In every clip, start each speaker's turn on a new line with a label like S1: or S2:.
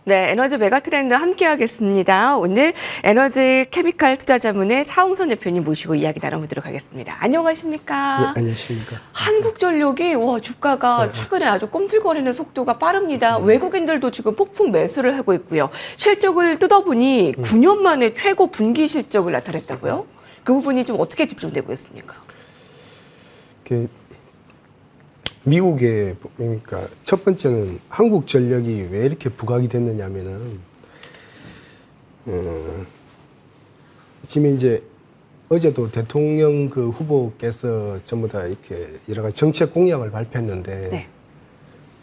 S1: 네, 에너지 메가트렌드 함께하겠습니다. 오늘 에너지 케미칼 투자자문의 차홍선 대표님 모시고 이야기 나눠보도록 하겠습니다. 안녕하십니까?
S2: 네, 안녕하십니까?
S1: 한국전력이 주가가 최근에 아주 꿈틀거리는 속도가 빠릅니다. 외국인들도 지금 폭풍 매수를 하고 있고요. 실적을 뜯어보니 9년 만에 최고 분기 실적을 나타냈다고요? 그 부분이 좀 어떻게 집중되고 있습니까?
S2: 미국의, 그러니까 첫 번째는 한국전력이 왜 이렇게 부각이 됐느냐면은, 지금 이제 어제도 대통령 그 후보께서 전부 다 이렇게 여러 가지 정책 공약을 발표했는데,
S1: 네.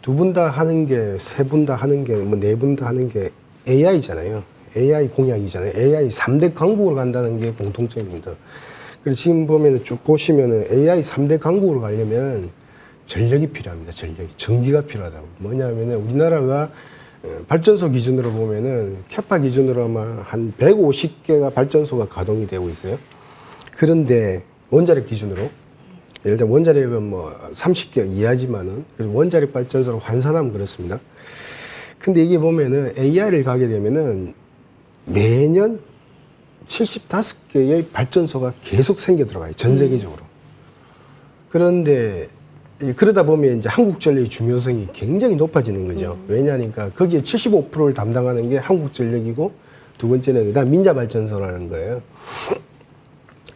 S2: 두 분 다 하는 게, 세 분 다 하는 게, 뭐 네 분 다 하는 게 AI잖아요. AI 공약이잖아요. AI 3대 강국으로 간다는 게 공통점입니다. 그래서 지금 보면 쭉 보시면은 AI 3대 강국으로 가려면 전력이 필요합니다. 전기가 필요하다고. 뭐냐면은 우리나라가 발전소 기준으로 보면은 캐파 기준으로 아마 한 150개가 발전소가 가동이 되고 있어요. 그런데 원자력 기준으로 예를 들면 원자력은 뭐 30개 이하지만은 원자력 발전소로 환산하면 그렇습니다. 근데 이게 보면은 AI를 가게 되면은 매년 75개의 발전소가 계속 생겨 들어가요. 전 세계적으로. 그런데 그러다 보면 이제 한국전력의 중요성이 굉장히 높아지는 거죠. 왜냐하니까 거기에 75%를 담당하는 게 한국전력이고 두 번째는 그다음 민자발전소라는 거예요.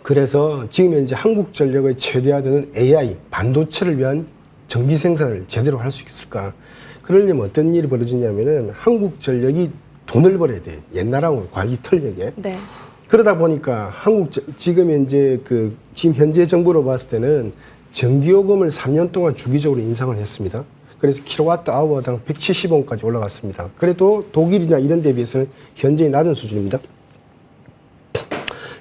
S2: 그래서 지금 현재 한국전력의 최대화되는 AI, 반도체를 위한 전기 생산을 제대로 할 수 있을까? 그러려면 어떤 일이 벌어지냐면은 한국전력이 돈을 벌어야 돼요. 옛날하고 관리 탄력에.
S1: 네.
S2: 그러다 보니까 지금 현재 지금 현재 정부로 봤을 때는 전기요금을 3년 동안 주기적으로 인상을 했습니다. 그래서 킬로와트 아워당 170원까지 올라갔습니다. 그래도 독일이나 이런 데 비해서는 현저히 낮은 수준입니다.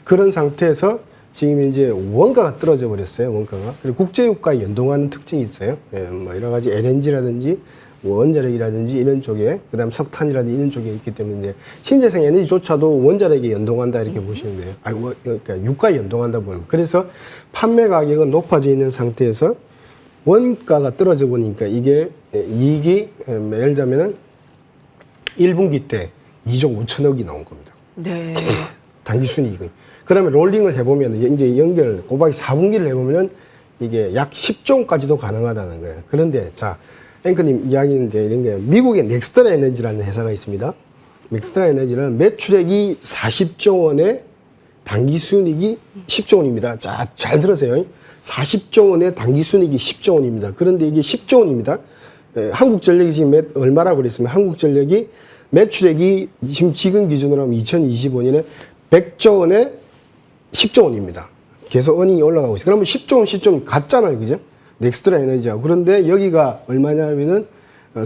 S2: 그런 상태에서 지금 이제 원가가 떨어져 버렸어요. 원가가. 그리고 국제유가에 연동하는 특징이 있어요. 예, 뭐 여러 가지 LNG라든지 원자력이라든지 이런 쪽에, 그 다음 석탄이라든지 이런 쪽에 있기 때문에 신재생 에너지조차도 원자력에 연동한다 이렇게 보시면 돼요. 그러니까 유가에 연동한다 보면. 그래서 판매 가격은 높아져 있는 상태에서 원가가 떨어져 보니까 이게 이익이 예를 들면은 1분기 때 2조 5천억이 나온 겁니다.
S1: 네.
S2: 단기 순이익이. 그러면 롤링을 해보면 이제 곱하기 4분기를 해보면 이게 약 10조 원까지도 가능하다는 거예요. 그런데 자, 앵커님 이야기인데 이런 게 미국의 넥스트라 에너지라는 회사가 있습니다. 넥스트라 에너지는 매출액이 40조 원에 단기 순이익이 10조 원입니다. 자, 잘 들으세요. 40조 원에 단기 순이익이 10조 원입니다. 그런데 이게 10조 원입니다. 한국전력이 지금 얼마라고 그랬으면 한국전력이 매출액이 지금 기준으로 하면 2025년에 100조 원에 10조 원입니다. 계속 어닝이 올라가고 있어요. 그러면 10조 원 같잖아요. 그죠? 넥스트라 에너지하고. 그런데 여기가 얼마냐면은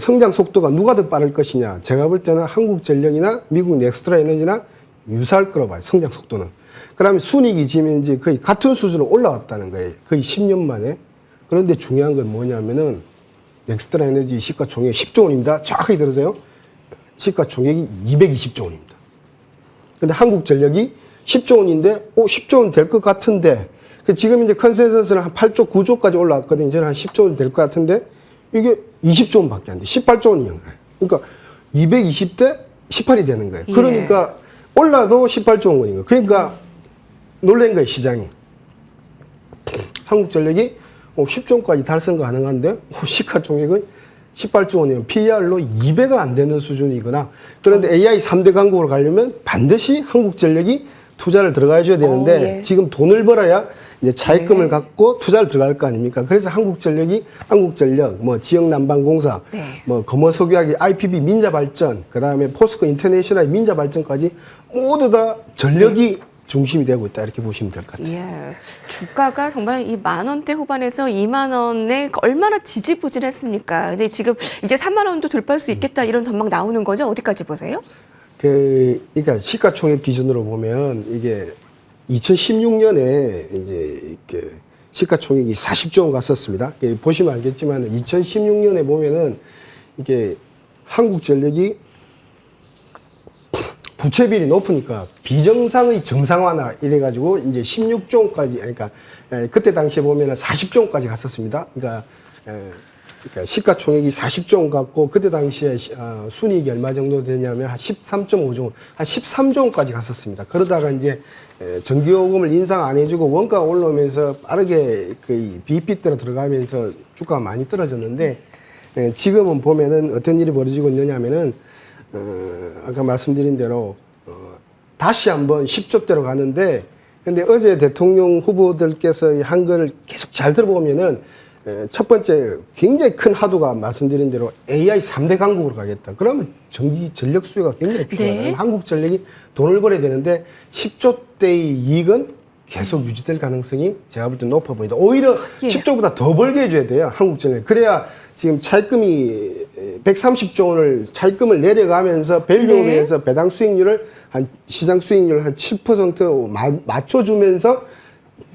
S2: 성장 속도가 누가 더 빠를 것이냐. 제가 볼 때는 한국전력이나 미국 넥스트라 에너지나 유사할 거라고 봐요. 성장 속도는. 그다음에 순이익이 지금 이제 거의 같은 수준으로 올라왔다는 거예요. 거의 10년 만에. 그런데 중요한 건 뭐냐면은 넥스트라 에너지 시가총액 10조 원입니다. 정확하게 들으세요. 시가총액이 220조 원입니다. 근데 한국전력이 10조 원인데, 10조 원 될 것 같은데, 지금 이제 컨센서스는 한 8조, 9조까지 올라왔거든요. 이제는 한 10조 원 될 것 같은데, 이게 20조 원밖에 안 돼. 18조 원이에요. 그러니까 220대 18이 되는 거예요.
S1: 예.
S2: 그러니까 올라도 18조 원인 거예요. 그러니까 놀란 거예요, 시장이. 한국전력이 10조 원까지 달성 가능한데, 시가총액은 18조 원이면 PER로 2배가 안 되는 수준이거나, 그런데 AI 3대 강국으로 가려면 반드시 한국전력이 투자를 들어가 줘야 되는데,
S1: 예.
S2: 지금 돈을 벌어야 이제 차입금을 갖고 투자를 들어갈 거 아닙니까? 그래서 한국전력, 뭐 지역난방공사,
S1: 네.
S2: 뭐 검호석유화기, IPB 민자발전, 그 다음에 포스코 인터내셔널 민자발전까지 모두 다 전력이 중심이 되고 있다 이렇게 보시면 될 것 같아요.
S1: 예. 주가가 정말 이 10,000원대 후반에서 20,000원에 얼마나 지지부진했습니까? 근데 지금 이제 30,000원도 돌파할 수 있겠다 이런 전망 나오는 거죠? 어디까지 보세요?
S2: 그러니까 시가총액 기준으로 보면 이게 2016년에 이제 이렇게 시가총액이 40조 원 갔었습니다. 보시면 알겠지만 2016년에 보면은 이게 한국전력이 부채비율이 높으니까 비정상의 정상화나 이래가지고 이제 16조 원까지, 그러니까 그때 당시에 보면은 40조 원까지 갔었습니다. 그러니까 그러니까 시가총액이 40조 원 갖고 그때 당시에 순이익이 얼마 정도 되냐면 한 13.5조 원, 한 13조 원까지 갔었습니다. 그러다가 이제 전기요금을 인상 안 해주고 원가가 올라오면서 빠르게 그 비핏대로 들어가면서 주가가 많이 떨어졌는데 지금은 보면은 어떤 일이 벌어지고 있느냐면은 아까 말씀드린 대로 다시 한번 10조대로 가는데 근데 어제 대통령 후보들께서 한 거를 계속 잘 들어보면은 첫 번째 굉장히 큰 하도가 말씀드린 대로 AI 3대 강국으로 가겠다. 그러면 전력 수요가 굉장히 필요하다.
S1: 네.
S2: 한국전력이 돈을 벌어야 되는데 10조대의 이익은 계속 유지될 가능성이 제가 볼 때 높아 보인다. 오히려
S1: 예.
S2: 10조보다 더 벌게 해줘야 돼요. 한국전력. 그래야 지금 차입금이 130조 원을 차입금을 내려가면서 밸류업에서
S1: 네.
S2: 배당 수익률을 한 시장 수익률 한 7% 맞춰주면서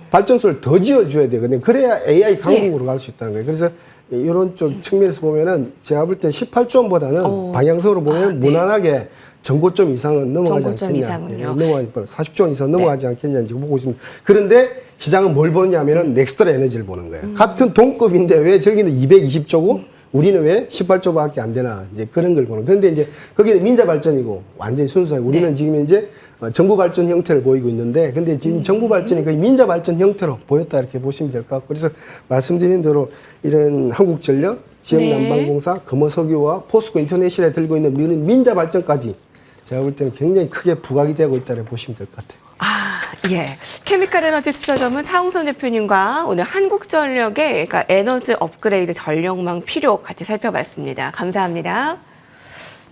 S2: 발전소를 더 지어줘야 되거든요. 그래야 AI 강국으로 갈 수 있다는 거예요. 그래서 이런 쪽 측면에서 보면은 제가 볼 때 18조 원보다는 방향성으로 보면 무난하게 정고점 이상은 넘어가지
S1: 정고점
S2: 않겠냐.
S1: 이상은요?
S2: 넘어가지 40조 원 이상 넘어가지 않겠냐 지금 보고 있습니다. 그런데 시장은 뭘 보냐면은 넥스트라 에너지를 보는 거예요. 같은 동급인데 왜 저기는 220조고 우리는 왜 18조밖에 안 되나 이제 그런 걸 보는. 그런데 이제 거기는 민자 발전이고 완전히 순수하고 우리는 지금 이제 정부 발전 형태를 보이고 있는데 근데 지금 정부 발전이 거의 민자 발전 형태로 보였다 이렇게 보시면 될 것 같고 그래서 말씀드린 대로 이런 한국전력, 지역난방공사, 금호석유와 포스코 인터내셔널에 들고 있는 민자 발전까지 제가 볼 때는 굉장히 크게 부각이 되고 있다고 보시면 될 것 같아요.
S1: 아, 예. 케미칼 에너지 투자전문 차홍선 대표님과 오늘 한국전력의 그러니까 에너지 업그레이드 전력망 필요 같이 살펴봤습니다. 감사합니다.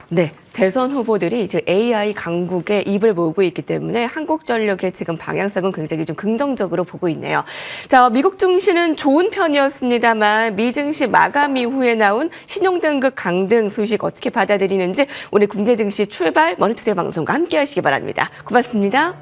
S1: 네, 대선 후보들이 이제 AI 강국에 입을 모으고 있기 때문에 한국전력의 지금 방향성은 굉장히 좀 긍정적으로 보고 있네요. 자, 미국 증시는 좋은 편이었습니다만 미 증시 마감 이후에 나온 신용등급 강등 소식 어떻게 받아들이는지 오늘 국내 증시 출발 머니투데이 방송과 함께 하시기 바랍니다. 고맙습니다.